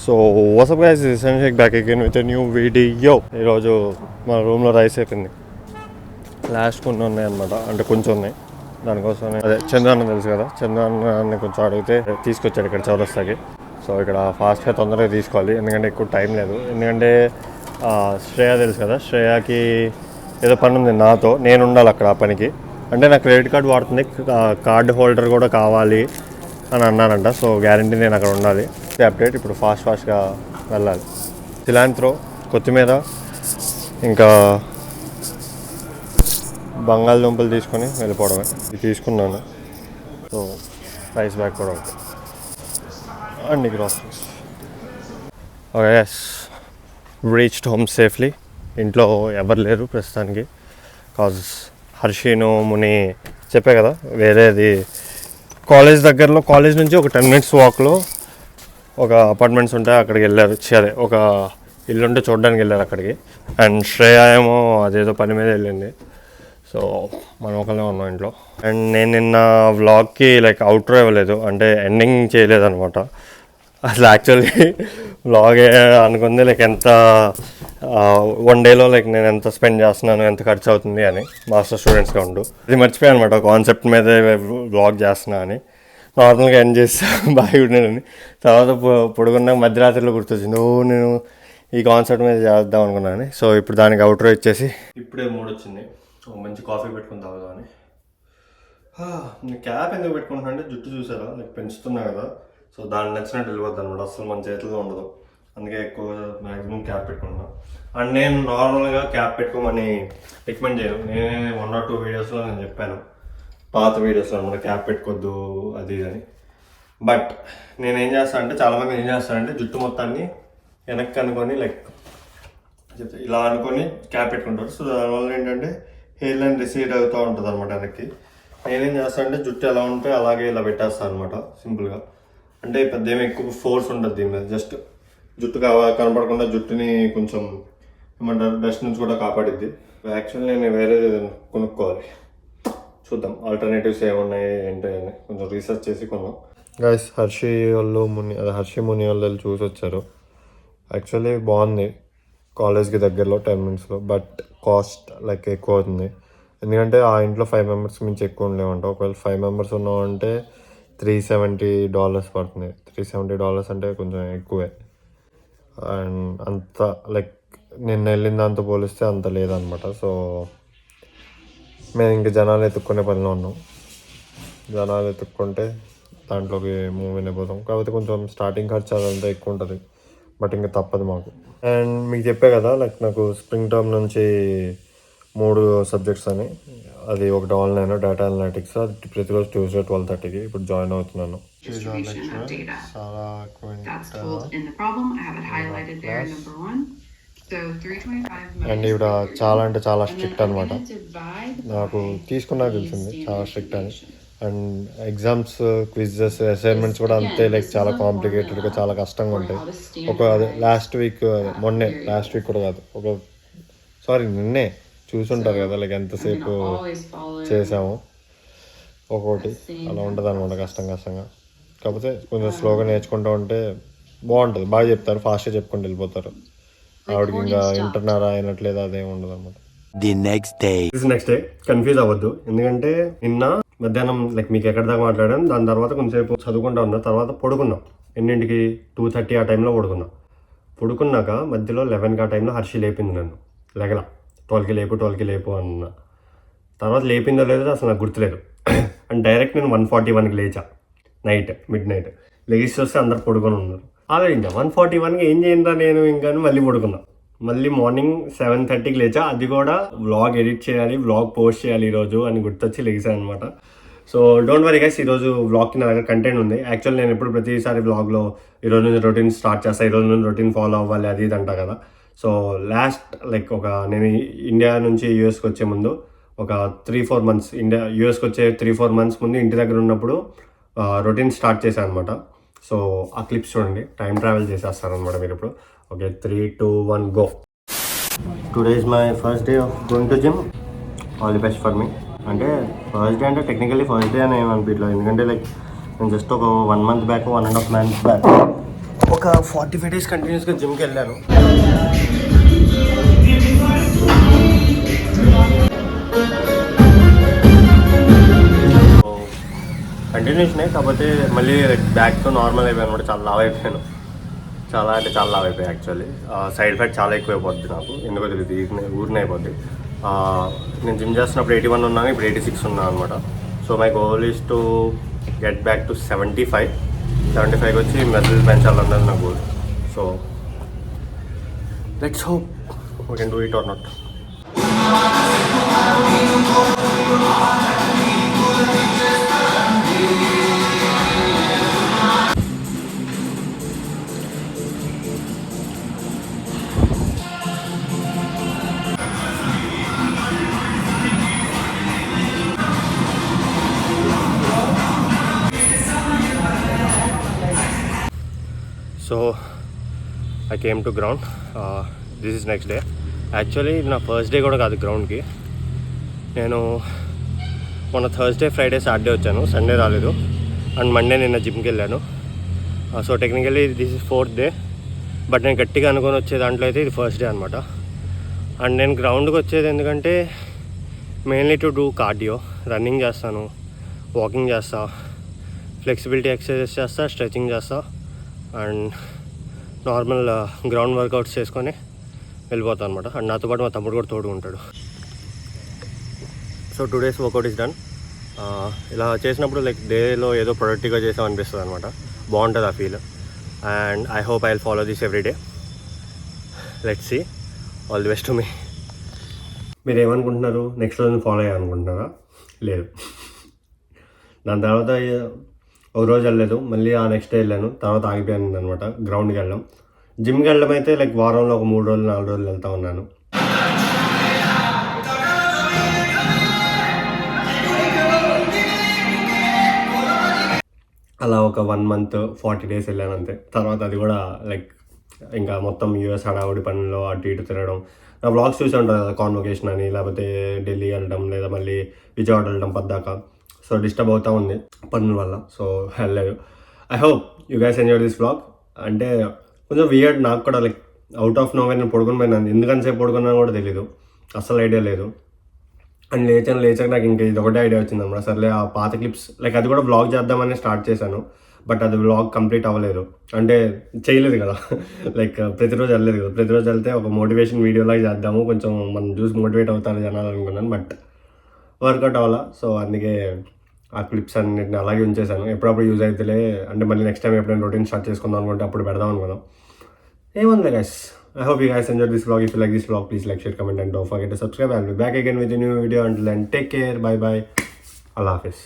So WhatsApp guys, సంషేక్ back again with new video. ఈరోజు మా రూమ్లో రైస్ అయిపోయింది. లాస్ట్ కొన్ని ఉన్నాయి అనమాట, అంటే కొంచెం ఉన్నాయి. దానికోసం అదే చంద్రాన్న తెలుసు కదా, చంద్రాన్ని కొంచెం అడిగితే తీసుకొచ్చాడు ఇక్కడ చౌరస్తాకి. సో ఇక్కడ ఫాస్ట్గా తొందరగా తీసుకోవాలి, ఎందుకంటే ఎక్కువ టైం లేదు. ఎందుకంటే శ్రేయ తెలుసు కదా, శ్రేయకి ఏదో పని ఉంది నాతో, నేను ఉండాలి అక్కడ ఆ పనికి. అంటే నా క్రెడిట్ కార్డు వాడుతుంది, కార్డు హోల్డర్ కూడా కావాలి అని అన్నారంట. సో గ్యారంటీ నేను అక్కడ ఉండాలి. అప్డేట్ ఇప్పుడు ఫాస్ట్గా వెళ్ళాలి. సిలాంత్రో, కొత్తిమీర, ఇంకా బంగాళదుంపలు తీసుకొని వెళ్ళిపోవడమే. ఇది తీసుకున్నాను. సో రైస్ బ్యాగ్ కూడా ఒకటి, అన్ని groceries. Okay, yes, reached home safely. ఇంట్లో ఎవరు లేరు ప్రస్తుతానికి, కాజ్ హర్షీను ముని చెప్పే కదా వేరేది కాలేజ్ దగ్గరలో, కాలేజ్ నుంచి ఒక 10 minutes వాక్లో ఒక అపార్ట్మెంట్స్ ఉంటాయి, అక్కడికి వెళ్ళారు. అదే ఒక ఇల్లు ఉంటే చూడడానికి వెళ్ళారు అక్కడికి. అండ్ శ్రేయ ఏమో అదేదో పని మీద వెళ్ళింది. సో మనం ఒకళ్ళే ఉన్నాం ఇంట్లో. అండ్ నేను నిన్న వ్లాగ్కి లైక్ అవుట్రో ఇవ్వలేదు, అంటే ఎండింగ్ చేయలేదు అనమాట. అసలు యాక్చువల్లీ వ్లాగ్ అనుకుంది లైక్ ఎంత 1 dayలో లైక్ నేను ఎంత స్పెండ్ చేస్తున్నాను, ఎంత ఖర్చు అవుతుంది అని మాస్టర్ స్టూడెంట్స్గా ఉండు. ఇది మర్చిపోయాను అనమాట, కాన్సెప్ట్ మీద వ్లాగ్ చేస్తున్నా అని. నార్మల్గా ఎండ్ చేస్తా బాగా ఉన్నానని. తర్వాత పొడుగున్న మధ్యరాత్రిలో గుర్తొచ్చింది, నేను ఈ కాన్సెప్ట్ మీద చేద్దాం అనుకున్నాను. సో ఇప్పుడు దానికి అవుట్రో ఇచ్చేసి ఇప్పుడే మూడ్ వచ్చింది, మంచి కాఫీ పెట్టుకుని తాగుదామని. నేను క్యాప్ ఎందుకు పెట్టుకుంటున్నా అంటే జుట్టు చూసారా లైక్ పెంచుతున్నా కదా, సో దాన్ని నచ్చినట్టు వెళ్ళిపోద్ది అనమాట, అసలు మన చేతిలో ఉండదు. అందుకే ఎక్కువ మ్యాక్సిమం క్యాప్ పెట్టుకుంటున్నాను. అండ్ నేను నార్మల్గా క్యాప్ పెట్టుకోమని రికమెండ్ చేయను. నేనే 1 or 2 వీడియోస్లో నేను చెప్పాను, పాత వీడియోస్లో అనమాట, క్యాప్ పెట్టుకోవద్దు అది అని. బట్ నేనేం చేస్తాను అంటే, చాలామంది ఏం చేస్తానంటే జుట్టు మొత్తాన్ని వెనక్కి అనుకొని లైక్ ఇలా అనుకొని క్యాప్ పెట్టుకుంటారు. సో దానివల్ల ఏంటంటే హెయిర్ లైన్ రిసీడ్ అవుతూ ఉంటుంది అనమాట వెనక్కి. నేనేం చేస్తాను అంటే జుట్టు ఎలా ఉంటే అలాగే ఇలా పెట్టేస్తాను అనమాట, సింపుల్గా. అంటే పెద్ద ఏమి ఎక్కువ ఫోర్స్ ఉంటుంది దీని మీద, జస్ట్ జుట్టు కనపడకుండా జుట్టుని కొంచెం ఏమంటారు డస్ట్ నుంచి కూడా కాపాడిద్ది. యాక్చువల్లీ నేను వేరే కొనుక్కోవాలి, చూద్దాం ఆల్టర్నేటివ్స్ ఏమున్నాయి ఏంటి అని కొంచెం రీసెర్చ్ చేసి కొన్నాం. గైస్, హర్షి ముని వాళ్ళు చూసి వచ్చారు. యాక్చువల్లీ బాగుంది, కాలేజ్కి దగ్గరలో 10 minutesలో. బట్ కాస్ట్ లైక్ ఎక్కువ అవుతుంది, ఎందుకంటే ఆ ఇంట్లో 5 members మించి ఎక్కువ ఉండలేమంట. ఒకవేళ 5 members ఉన్నామంటే $370 పడుతుంది. $370 అంటే కొంచెం ఎక్కువే. అండ్ అంత లైక్ నిన్న వెళ్ళిన దాంతో పోలిస్తే అంత లేదనమాట. సో మేము ఇంక జనాలు ఎత్తుక్కునే పనిలో ఉన్నాం. జనాలు ఎత్తుక్కుంటే దాంట్లోకి మూవ్ అయిపోతాం. కాకపోతే కొంచెం స్టార్టింగ్ ఖర్చు అదంతా ఎక్కువ ఉంటుంది, బట్ ఇంకా తప్పదు మాకు. అండ్ మీకు చెప్పే కదా లైక్ నాకు స్ప్రింగ్ టర్మ్ నుంచి 3 subjects అని. అది ఒకటి ఆన్లైన్ డేటా అనలిటిక్స్, అది ప్రతిరోజు Tuesday 12:30కి ఇప్పుడు జాయిన్ అవుతున్నాను. అండ్ ఇక్కడ చాలా అంటే చాలా స్ట్రిక్ట్ అనమాట. నాకు తీసుకున్నా తెలిసింది చాలా స్ట్రిక్ట్ అని. అండ్ ఎగ్జామ్స్, క్విజెస్, అసైన్మెంట్స్ కూడా అంతే లైక్ చాలా కాంప్లికేటెడ్గా, చాలా కష్టంగా ఉంటాయి. లాస్ట్ వీక్ కూడా కాదు, నిన్నే చూసుంటారు కదా లైక్ ఎంతసేపు చేసాము ఒక్కొక్కటి, అలా ఉంటుంది అనమాట కష్టంగా. కాకపోతే కొంచెం స్లోగా నేర్చుకుంటూ ఉంటే బాగుంటుంది, బాగా చెప్తారు, ఫాస్ట్గా చెప్పుకుంటూ వెళ్ళిపోతారు. ఆవిడకి ఇంకా ఇంటర్నల్ అయినట్లేదు అదేమి ఉండదు అనమాట. నెక్స్ట్ డే కన్ఫ్యూజ్ అవ్వద్దు, ఎందుకంటే నిన్న మధ్యాహ్నం లైక్ మీకు ఎక్కడి దాకా మాట్లాడాను, దాని తర్వాత కొంచెంసేపు చదువుకుంటా ఉన్నా. తర్వాత పడుకున్నాం, ఎన్నింటికి 2:30 ఆ టైంలో పడుకున్నాక మధ్యలో 11కి ఆ టైంలో హర్షి లేపింది నన్ను. లెగలా 12కి లేపు అన్న. తర్వాత లేపిందో లేదో అసలు నాకు గుర్తులేదు. అండ్ డైరెక్ట్ నేను 1:41కి లేచా, మిడ్ నైట్ లెగిసి వస్తే అందరు పడుకొని ఉన్నారు. ఆలోచించా 1:41కి ఏం చేయండి నేను ఇంకా మళ్ళీ పడుకున్నా. మళ్ళీ మార్నింగ్ 7:30కి లేచా, అది కూడా వ్లాగ్ ఎడిట్ చేయాలి, వ్లాగ్ పోస్ట్ చేయాలి ఈరోజు అని గుర్తొచ్చి లెగిసాను అనమాట. సో డోంట్ వరీ గైస్, ఈరోజు వ్లాగ్కి నా దగ్గర కంటెంట్ ఉంది. యాక్చువల్లీ నేను ఎప్పుడు ప్రతిసారి వ్లాగ్లో ఈరోజు నుంచి రొటీన్ స్టార్ట్ చేస్తాను, ఈరోజు నుంచి రొటీన్ ఫాలో అవ్వాలి అది ఇది అంటా కదా. సో లాస్ట్ లైక్ నేను ఇండియా నుంచి యూఎస్కి వచ్చే ముందు ఒక 3-4 months, యూఎస్కి వచ్చే 3-4 months ముందు ఇంటి దగ్గర ఉన్నప్పుడు రొటీన్ స్టార్ట్ చేశాను అనమాట. సో ఆ క్లిప్స్ చూడండి, టైం ట్రావెల్ చేసేస్తారనమాట మీరు ఇప్పుడు. Okay, 3, 2, 1 go. Today is my first day of going to gym. All the best for me. అంటే ఫస్ట్ డే అంటే టెక్నికల్లీ ఫస్ట్ డే అని ఏమనిపించలేదు, ఎందుకంటే లైక్ నేను జస్ట్ ఒక 1 month బ్యాక్, 1.5 months బ్యాక్ ఒక 45 days కంటిన్యూస్గా జిమ్కి వెళ్ళాను. కంటిన్యూషనే, కాకపోతే మళ్ళీ బ్యాక్ టు నార్మల్ అయిపోయాను అనమాట. చాలా లావ్ అయిపోయాను, చాలా అంటే చాలా లావ్ అయిపోయాయి. యాక్చువల్లీ సైడ్ ఎఫెక్ట్ చాలా ఎక్కువ అయిపోద్ది నాకు, ఎందుకో తెలియదు, ఊరినే అయిపోద్ది. నేను జిమ్ చేస్తున్నప్పుడు 81 ఉన్నాను, ఇప్పుడు 86 ఉన్నాను అనమాట. So my goal is to get back to 75 వచ్చి మెజల్ పెంచాలన్నది నా goal. So let's hope we can do it or not. So I came to ground. This is next day. Actually నా ఫస్ట్ డే కూడా కాదు గ్రౌండ్కి. నేను మొన్న థర్స్డే, ఫ్రైడే, సాటర్డే వచ్చాను, Sunday రాలేదు. అండ్ మండే నిన్న జిమ్కి వెళ్ళాను. So technically this is 4th day, but నేను గట్టిగా అనుకొని వచ్చే దాంట్లో అయితే ఇది ఫస్ట్ డే అనమాట. అండ్ నేను గ్రౌండ్కి వచ్చేది ఎందుకంటే mainly to do cardio. Running చేస్తాను, వాకింగ్ చేస్తా, ఫ్లెక్సిబిలిటీ ఎక్సర్సైజెస్ చేస్తా, స్ట్రెచింగ్ చేస్తా, అండ్ నార్మల్ గ్రౌండ్ వర్కౌట్స్ చేసుకొని వెళ్ళిపోతాను అనమాట. అండ్ నాతో పాటు మా తమ్ముడు కూడా తోడు ఉంటాడు. So 2 days workout is done. ఇలా చేసినప్పుడు లైక్ డేలో ఏదో ప్రొడక్టివ్గా చేసాం అనిపిస్తుంది అనమాట. బాగుంటుంది ఆ feel. And I hope I will follow this every day. Let's see. All the best to me. మీరు ఏమనుకుంటున్నారు, నెక్స్ట్ రోజు ఫాలో అయ్యాలనుకుంటున్నారా? లేదు. దాని తర్వాత ఒక రోజు వెళ్ళలేదు, మళ్ళీ ఆ నెక్స్ట్ డే వెళ్ళాను, తర్వాత ఆగిపోయాను అనమాట గ్రౌండ్కి వెళ్ళడం. జిమ్కి వెళ్ళడం అయితే లైక్ వారంలో ఒక 3 రోజులు 4 రోజులు వెళ్తూ ఉన్నాను. అలా ఒక 1 month 40 days వెళ్ళాను అంతే. తర్వాత అది కూడా లైక్ ఇంకా మొత్తం యూఎస్ హడావుడి పనుల్లో అటు ఇటు తిరగడం. నా బ్లాగ్స్ చూసి ఉంటారు కదా, కాన్వొకేషన్ అని, లేకపోతే ఢిల్లీ వెళ్ళడం, లేదా మళ్ళీ విజయవాడ వెళ్ళడం పద్దాక. సో డిస్టర్బ్ అవుతూ ఉంది పనుల వల్ల, సో వెళ్ళలేదు. I hope you guys enjoy this blog. అంటే కొంచెం వియర్డ్ నాకు కూడా, లైక్ అవుట్ ఆఫ్ నోవేర్ నేను పడుకుని పోయినాను. ఎందుకంతసేపు పడుకున్నాను కూడా తెలీదు, అస్సలు ఐడియా లేదు. అండ్ లేచాక నాకు ఇంకా ఇది ఒకటే ఐడియా వచ్చింది అన్నమాట. సర్లే ఆ పాత క్లిప్స్ లైక్ అది కూడా వ్లాగ్ చేద్దామని స్టార్ట్ చేశాను, బట్ అది వ్లాగ్ కంప్లీట్ అవ్వలేదు. అంటే చేయలేదు కదా, లైక్ ప్రతిరోజు వెళ్ళలేదు కదా. ప్రతిరోజు వెళ్తే ఒక మోటివేషన్ వీడియోలాగా చేద్దాము, కొంచెం మనం చూసి మోటివేట్ అవుతారు జనాలు అనుకున్నాను, బట్ వర్కౌట్ అవ్వాలా. సో అందుకే ఆ క్లిప్స్ అన్నిటిని అలాగే ఉంచేసాను. ఎప్పుడప్పుడు యూజ్ అవుతలే, అంటే మళ్ళీ నెక్స్ట్ టైం ఎప్పుడైనా రొటీన్ స్టార్ట్ చేసుకుందాం అనుకుంటే అప్పుడు పెడదాం అనుకున్నాం. ఏముంది guys, I hope you guys enjoyed this vlog. If you like this vlog, please like, share, comment and don't forget to subscribe. I'll be back again with a new video. Until then, take care. Bye bye. Allah Hafiz.